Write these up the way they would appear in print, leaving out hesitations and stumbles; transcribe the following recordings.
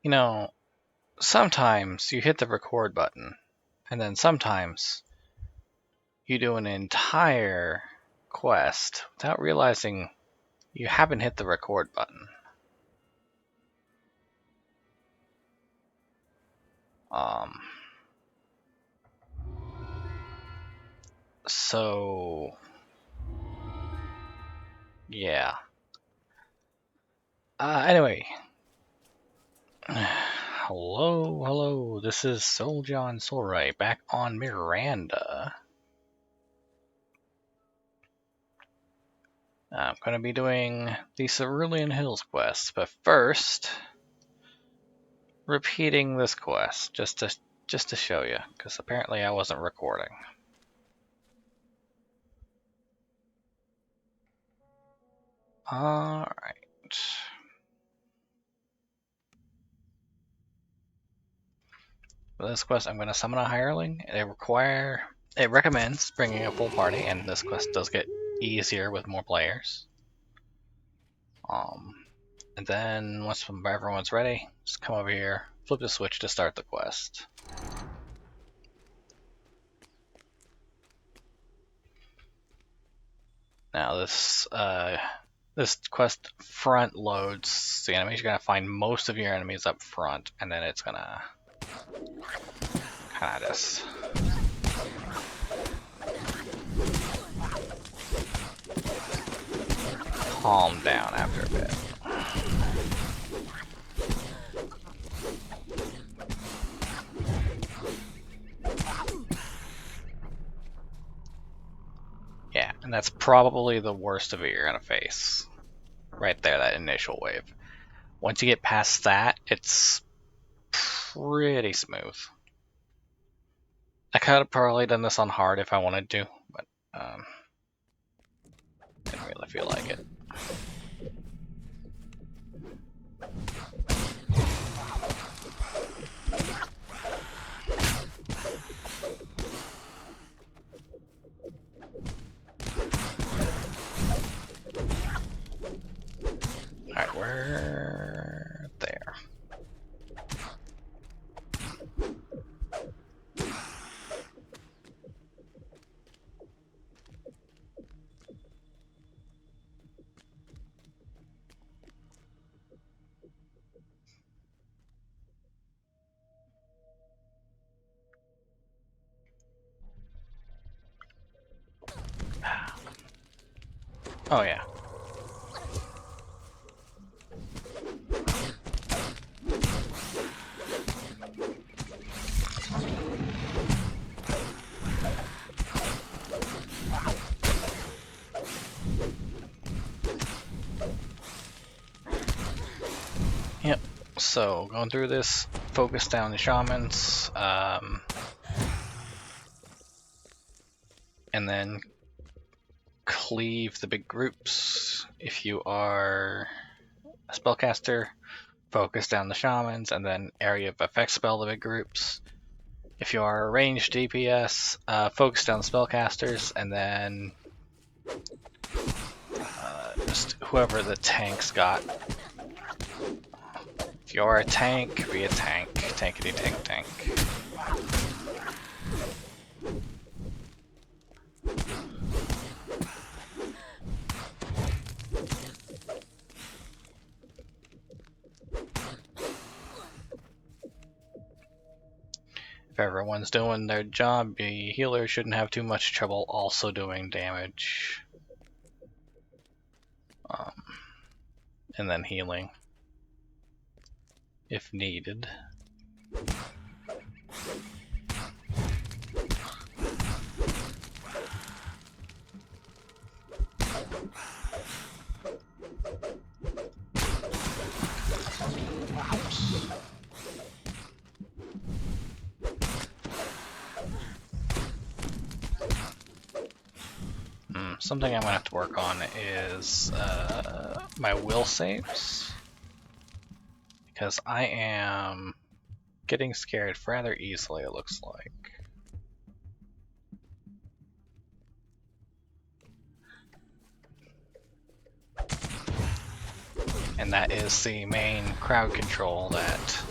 You know, sometimes you hit the record button, and then sometimes you do an entire quest without realizing you haven't hit the record button. So yeah. Anyway. Hello, this is Souljon Soulray back on Miranda. I'm going to be doing the Cerulean Hills quest, but first, repeating this quest just to show you, because apparently I wasn't recording. All right. For this quest, I'm going to summon a hireling. It recommends bringing a full party, and this quest does get easier with more players. And then once everyone's ready, just come over here, flip the switch to start the quest. Now this quest front loads the enemies. You're gonna find most of your enemies up front, and then it's gonna kind of just calm down after a bit. Yeah, and that's probably the worst of it you're gonna face. Right there, that initial wave. Once you get past that, it's pretty smooth. I could have probably done this on hard if I wanted to, but didn't really feel like it. Alright, we're there. Oh yeah. Yep, so going through this, focus down the shamans, and then cleave the big groups. If you are a spellcaster, focus down the shamans, and then area of effect spell the big groups. If you are a ranged DPS, focus down the spellcasters, and then just whoever the tank's got. If you're a tank, be a tank. Tankity tank tank. If everyone's doing their job, the healer shouldn't have too much trouble also doing damage. And then healing, if needed. Something I'm gonna have to work on is my will saves, because I am getting scared rather easily, it looks like. And that is the main crowd control that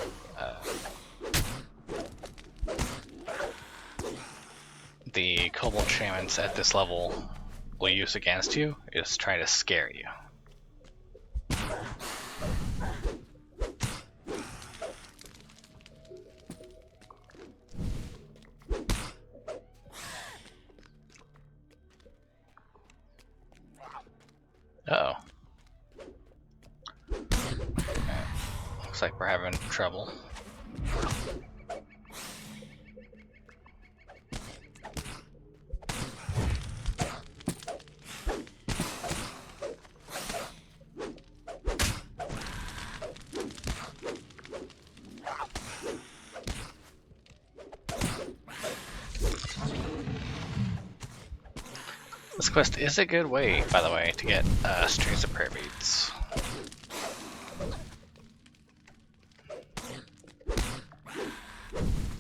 the Kobold Shamans at this level will use against you, is try to scare you. Uh-oh. Looks like we're having trouble. This quest is a good way, by the way, to get strings of prayer beads.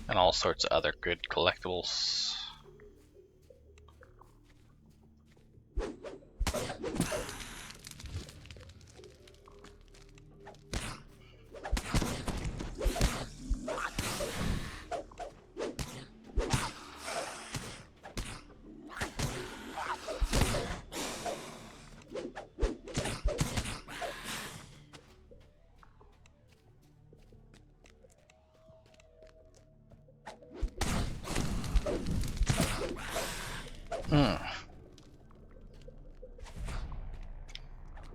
And all sorts of other good collectibles.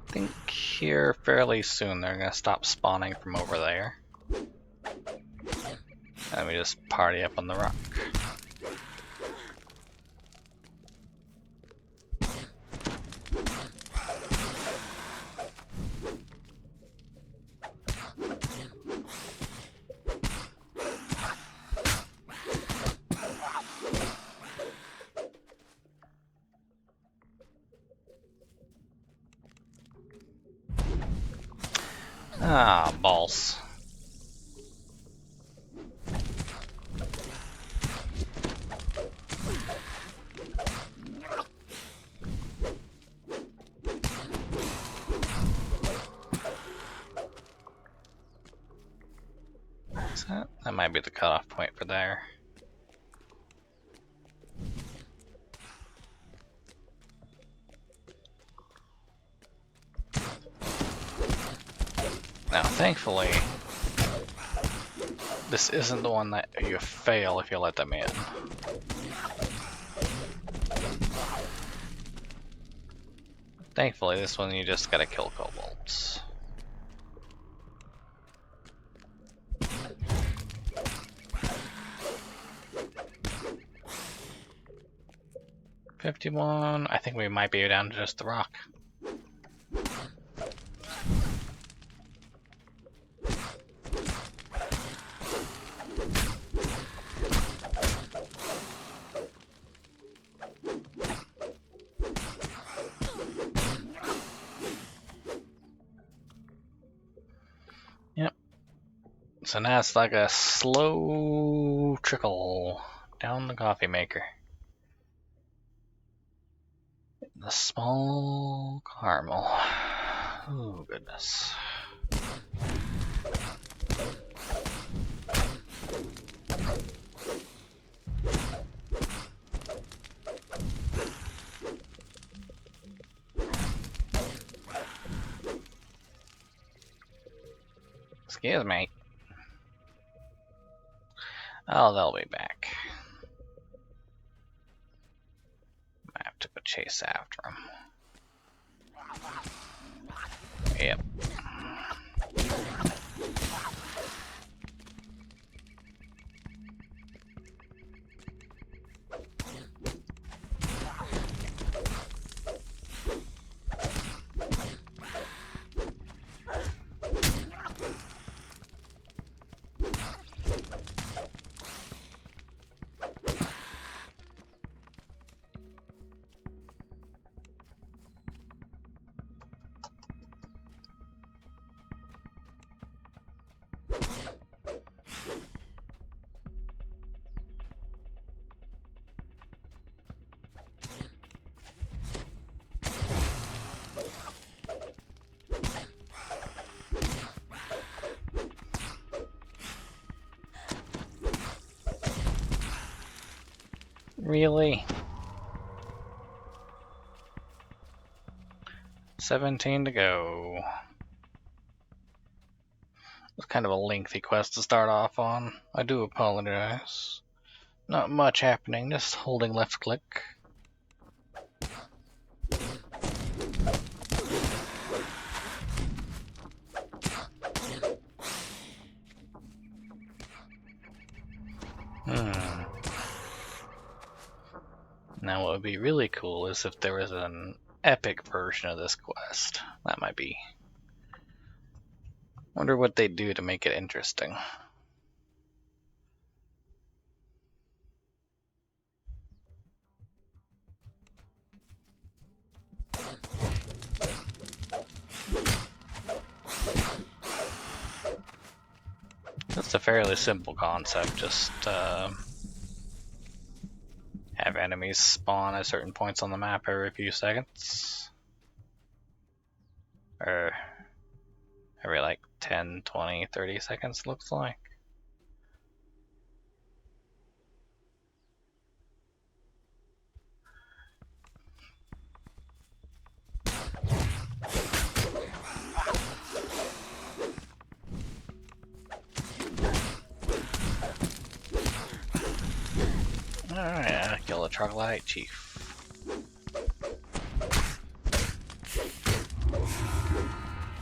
I think here fairly soon they're gonna stop spawning from over there. And we just party up on the rock. Ah, balls. Is that? That might be the cutoff point for there. Now, thankfully, this isn't the one that you fail if you let them in. Thankfully, this one you just gotta kill kobolds. $51. I think we might be down to just the rock. Yep. So now it's like a slow trickle down the coffee maker. The small caramel. Oh, goodness. Excuse me. Oh, they'll be back. I have to go chase after them. Yep. Really? 17 to go. It's kind of a lengthy quest to start off on. I do apologize. Not much happening, just holding left click. Now what would be really cool is if there was an epic version of this quest. That might be. Wonder what they'd do to make it interesting. It's a fairly simple concept, just have enemies spawn at certain points on the map every few seconds. Or every like 10, 20, 30 seconds, looks like. Alright, kill the troglodyte chief.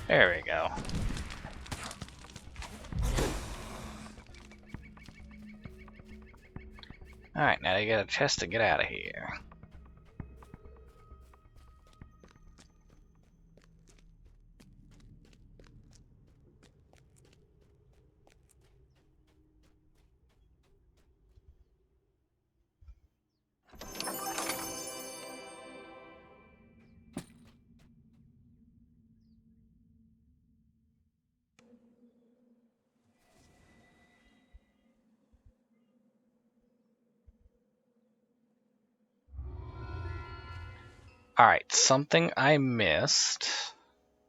There we go. Alright, now you get a chest to get out of here. Alright, something I missed,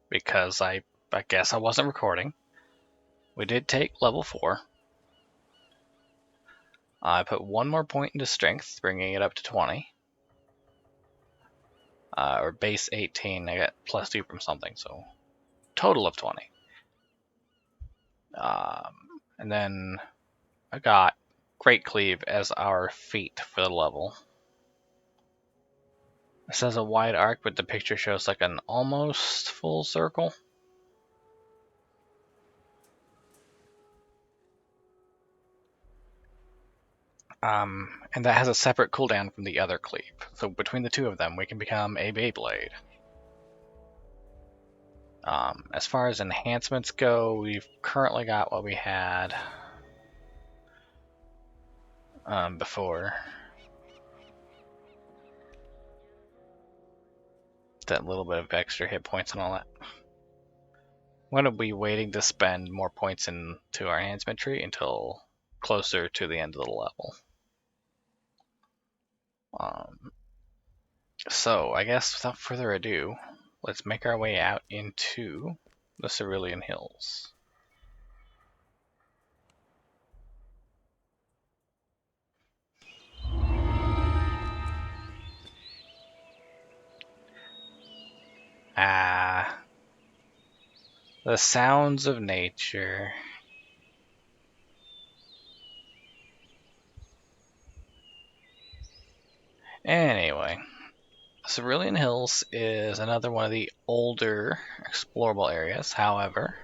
because I guess I wasn't recording. We did take level 4. I put one more point into strength, bringing it up to 20. Or base 18, I got plus 2 from something, so total of 20. And then I got Great Cleave as our feat for the level. It says a wide arc, but the picture shows like an almost full circle. And that has a separate cooldown from the other cleave. So between the two of them, we can become a Beyblade. As far as enhancements go, we've currently got what we had before. That little bit of extra hit points and all that. I'm going to be waiting to spend more points into our enhancement tree until closer to the end of the level. So I guess without further ado, let's make our way out into the Cerulean Hills. The sounds of nature. Anyway, Cerulean Hills is another one of the older explorable areas. However,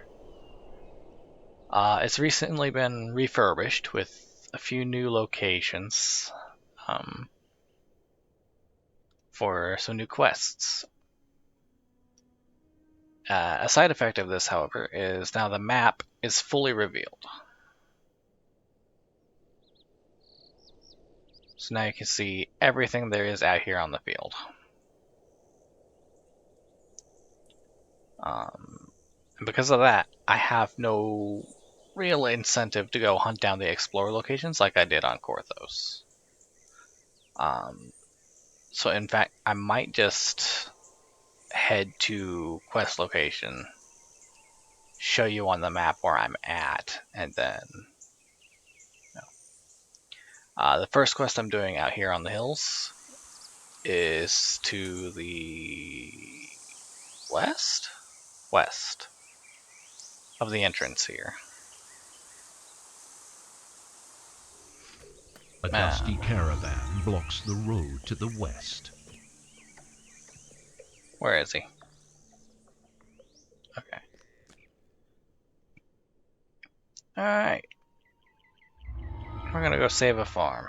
it's recently been refurbished with a few new locations for some new quests. A side effect of this, however, is now the map is fully revealed. So now you can see everything there is out here on the field. And because of that, I have no real incentive to go hunt down the Explorer locations like I did on Korthos. So in fact, I might just head to quest location, show you on the map where I'm at, and then The first quest I'm doing out here on the hills is to the west of the entrance here. A dusty caravan blocks the road to the west. Where is he? Okay. Alright. We're gonna go save a farm.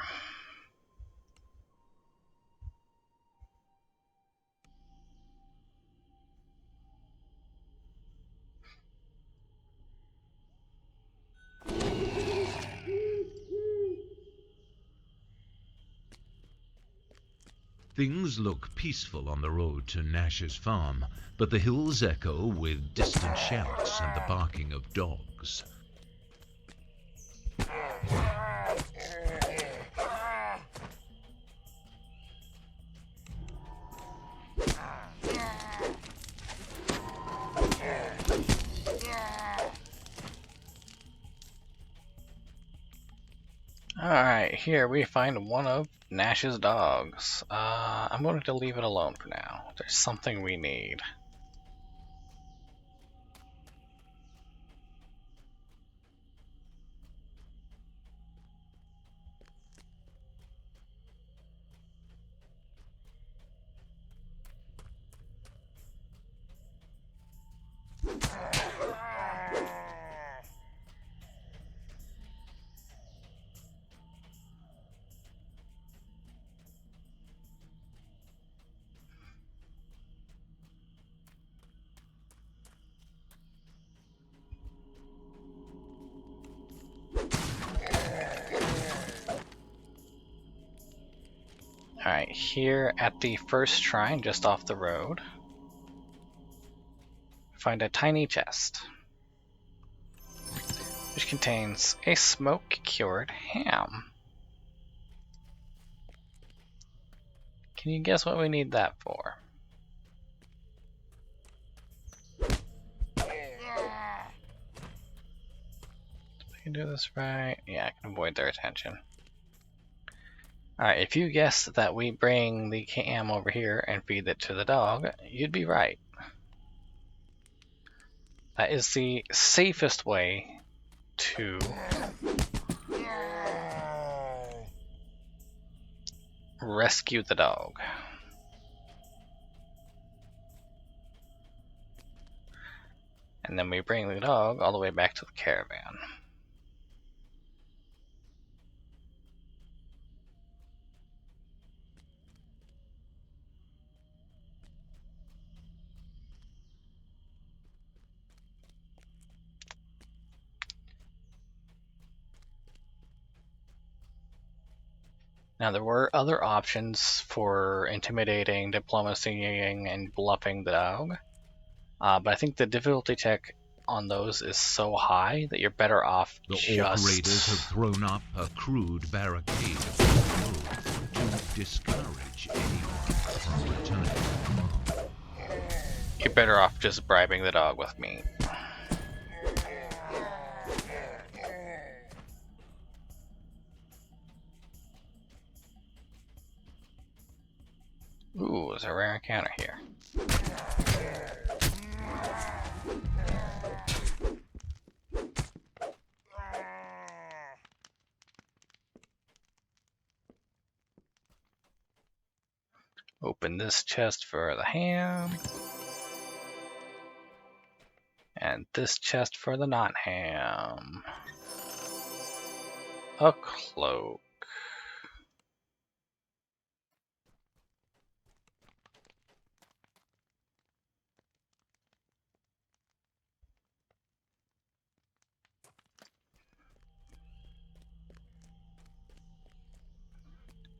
Things look peaceful on the road to Nash's farm, but the hills echo with distant shouts and the barking of dogs. Alright, here we find one of Nash's dogs. I'm going to leave it alone for now. There's something we need. Alright, here at the first shrine just off the road, find a tiny chest, which contains a smoke-cured ham. Can you guess what we need that for? If I can do this right, yeah, I can avoid their attention. Alright, if you guessed that we bring the ham over here and feed it to the dog, you'd be right. That is the safest way to rescue the dog. And then we bring the dog all the way back to the caravan. Now, there were other options for intimidating, diplomacying, and bluffing the dog, but I think the difficulty check on those is so high that you're better off The Orc raiders have thrown up a crude barricade of the road to discourage anyone from returning to the farm. You're better off just bribing the dog with meat. Ooh, there's a rare encounter here. Open this chest for the ham. And this chest for the not ham. A cloak.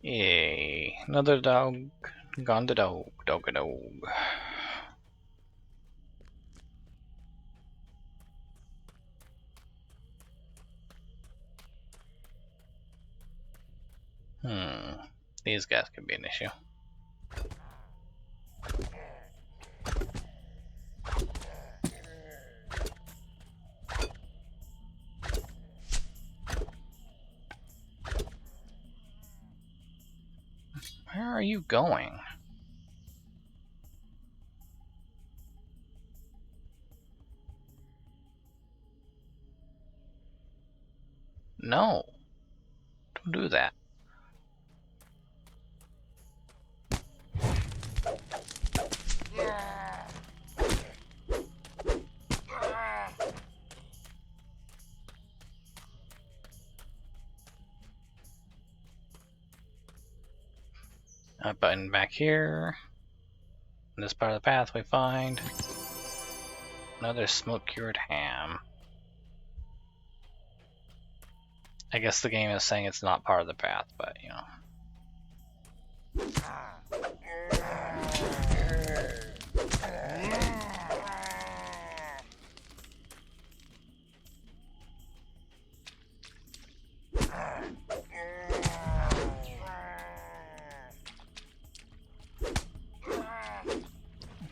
Yay, another dog gone to dog, dog a dog. These guys could be an issue. Where are you going? No. Don't do that. A button back here. In this part of the path we find another smoke-cured ham. I guess the game is saying it's not part of the path, but you know.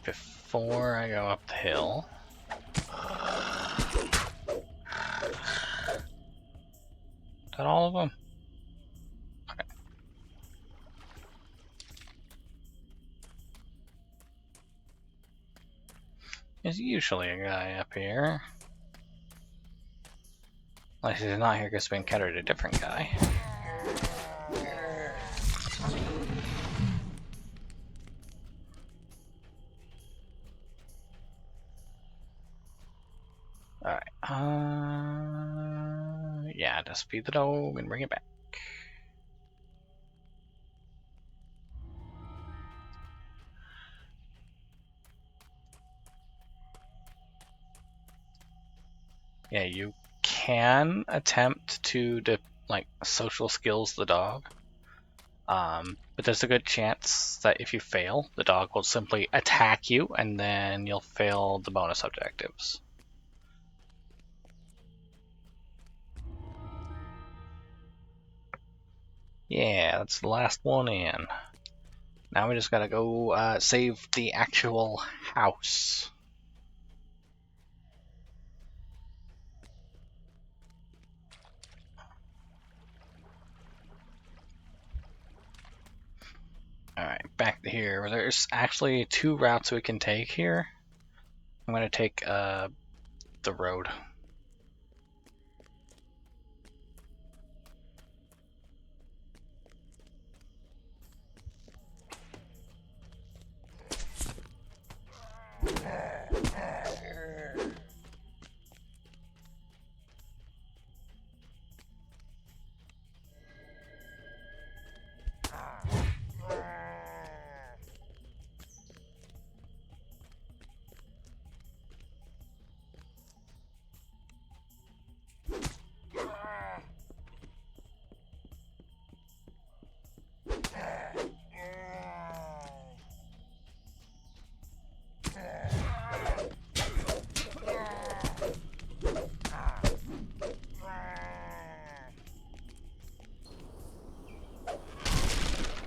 Before I go up the hill. Is that all of them? Okay. There's usually a guy up here. Unless he's not here because we encountered a different guy. Alright, yeah, just feed the dog and bring it back. Yeah, you can attempt to like social skills the dog, but there's a good chance that if you fail, the dog will simply attack you, and then you'll fail the bonus objectives. Yeah, that's the last one in. Now we just gotta go save the actual house. Alright, back to here. There's actually 2 routes we can take here. I'm gonna take the road.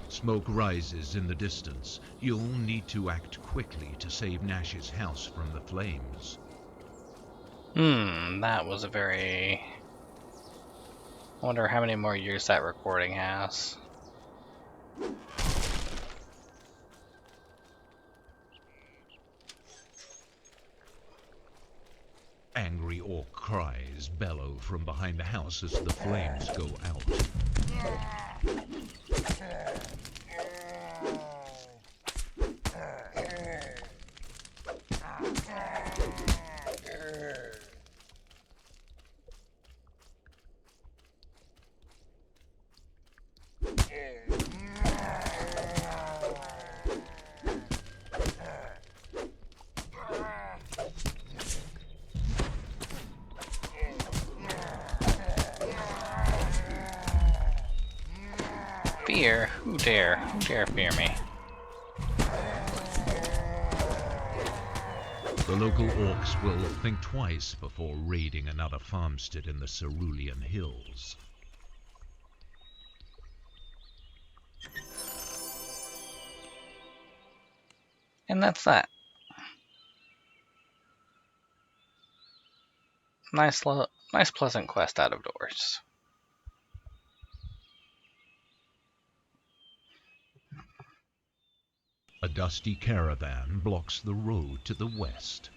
Smoke rises in the distance. You'll need to act quickly to save Nash's house from the flames. That was a very... I wonder how many more years that recording has. Angry orc cries bellow from behind the house as the flames go out. Fear? Who dare? Who dare fear me? The local orcs will think twice before raiding another farmstead in the Cerulean Hills. And that's that. Nice pleasant quest out of doors. A dusty caravan blocks the road to the west.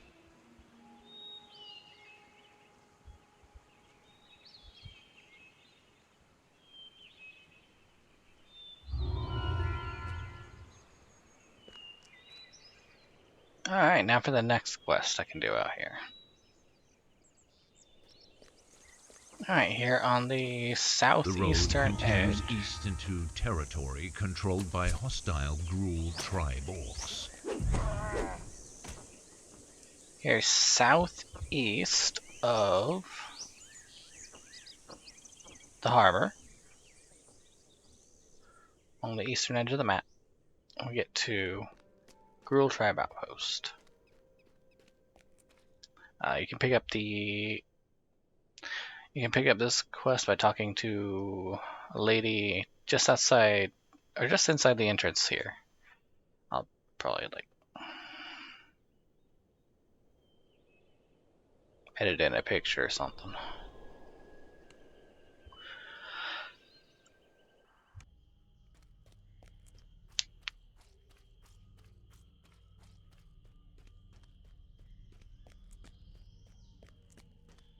Alright, now for the next quest I can do out here. Alright, here on the The road southeastern continues edge. east into territory controlled by hostile Grul tribe orcs. Here's southeast of the harbor. On the eastern edge of the map, we get to Grul Tribe Outpost. You can pick up this quest by talking to a lady just outside, or just inside the entrance here. I'll probably edit in a picture or something.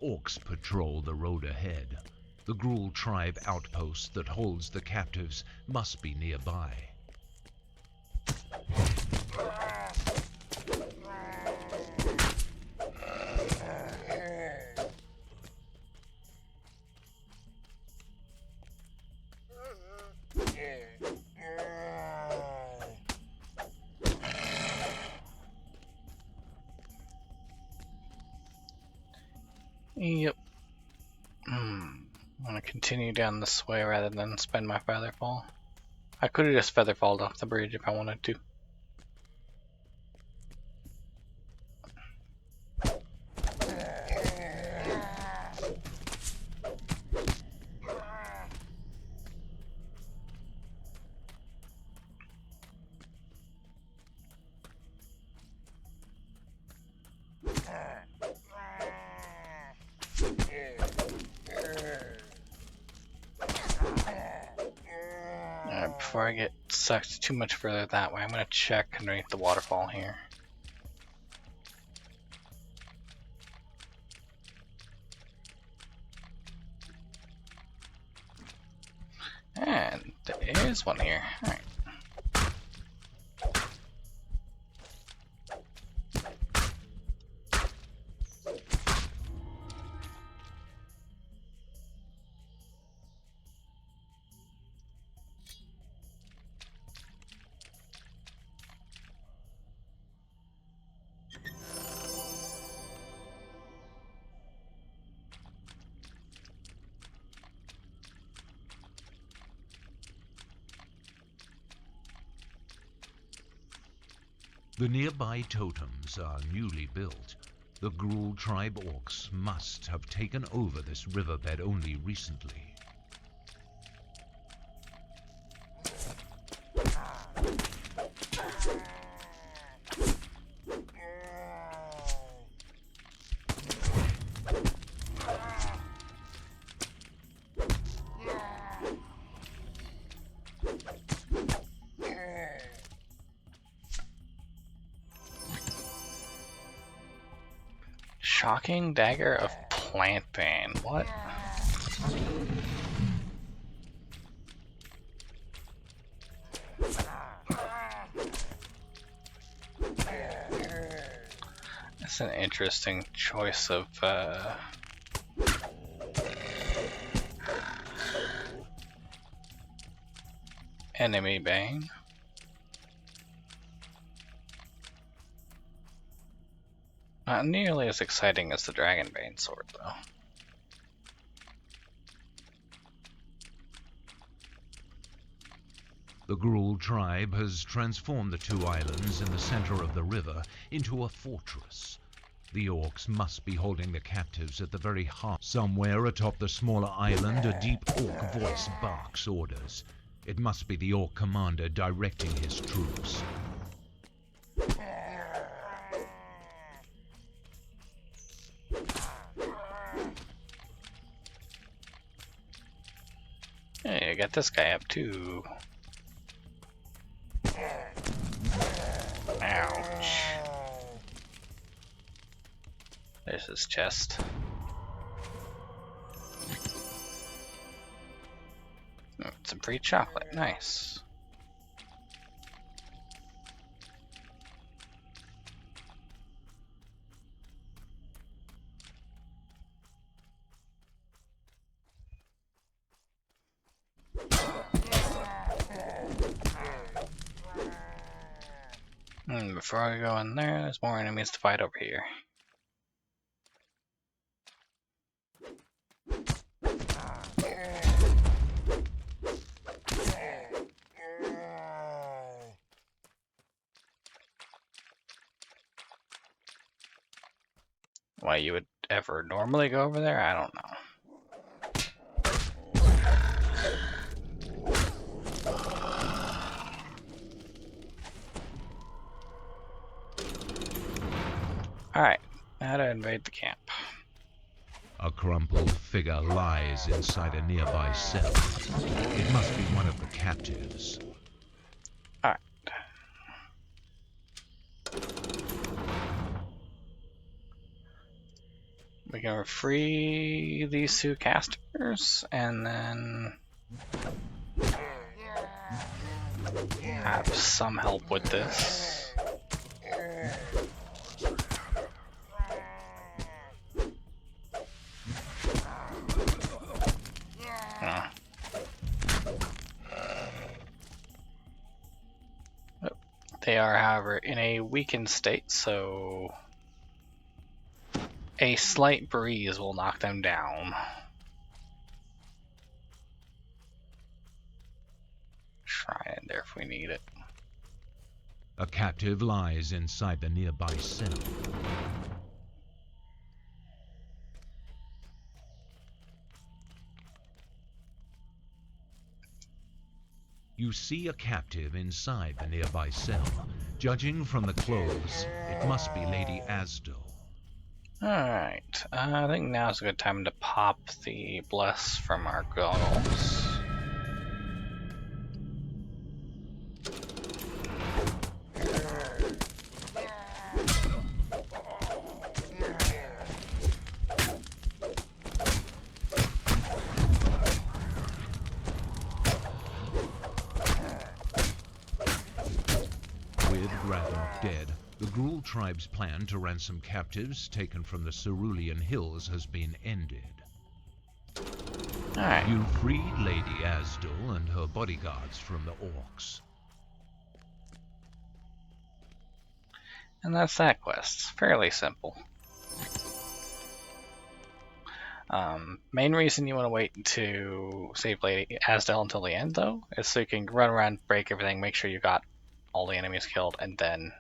Orcs patrol the road ahead. The Grul tribe outpost that holds the captives must be nearby. Yep. I'm gonna continue down this way rather than spend my featherfall. I could have just featherfalled off the bridge if I wanted to. Before I get sucked too much further that way, I'm going to check underneath the waterfall here. And there is one here. Alright. The nearby totems are newly built. The Grul tribe orcs must have taken over this riverbed only recently. Shocking Dagger of Plant Bane. What? That's an interesting choice of enemy bane. Not nearly as exciting as the Dragonbane sword, though. The Grul tribe has transformed the two islands in the center of the river into a fortress. The orcs must be holding the captives at the very heart. Somewhere atop the smaller island, a deep orc voice barks orders. It must be the orc commander directing his troops. Hey, I got this guy up too. his chest. Oh, some free chocolate, nice. Before I go in there, there's more enemies to fight over here. Why you would ever normally go over there, I don't know. Alright, how to invade the camp. A crumpled figure lies inside a nearby cell. It must be one of the captives. Alright. We can free these two casters and then have some help with this. They are, however, in a weakened state, so a slight breeze will knock them down. Shrine in there if we need it. A captive lies inside the nearby cell. You see a captive inside the nearby cell. Judging from the clothes, it must be Lady Asdel. Alright, I think now's a good time to pop the bless from our goggles. Dead, the Grul tribe's plan to ransom captives taken from the Cerulean Hills has been ended. Alright. You freed Lady Asdel and her bodyguards from the orcs. And that's that quest. Fairly simple. Main reason you want to wait to save Lady Asdel until the end, though, is so you can run around, break everything, make sure you got all the enemies killed, and then,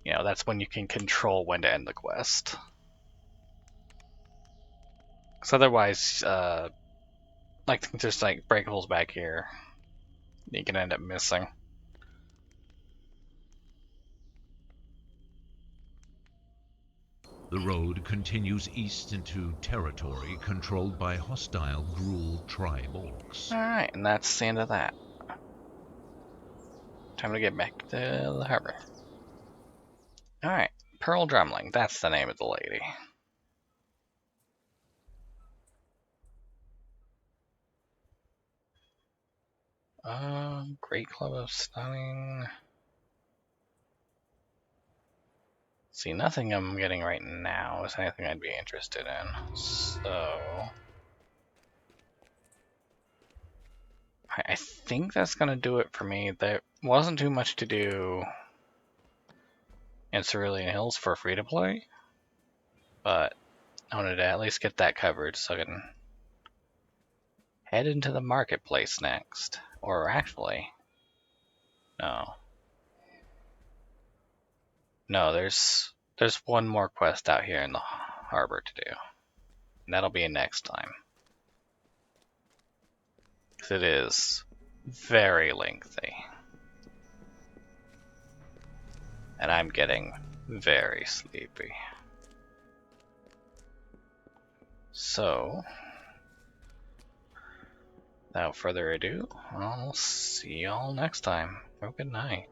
you know, that's when you can control when to end the quest. Because otherwise, like, just like breakables back here, you can end up missing. The road continues east into territory controlled by hostile Grul tribe orcs. Alright, and that's the end of that. Time to get back to the harbor. Alright, Pearl Drumling, that's the name of the lady. Great Club of Stunning. See, nothing I'm getting right now is anything I'd be interested in. So I think that's gonna do it for me. There wasn't too much to do in Cerulean Hills for free to play, but I wanted to at least get that covered so I can head into the marketplace next. Or actually, no. No, there's one more quest out here in the harbor to do. And that'll be next time. Because it is very lengthy. And I'm getting very sleepy. So, without further ado, I'll see y'all next time. Have a good night.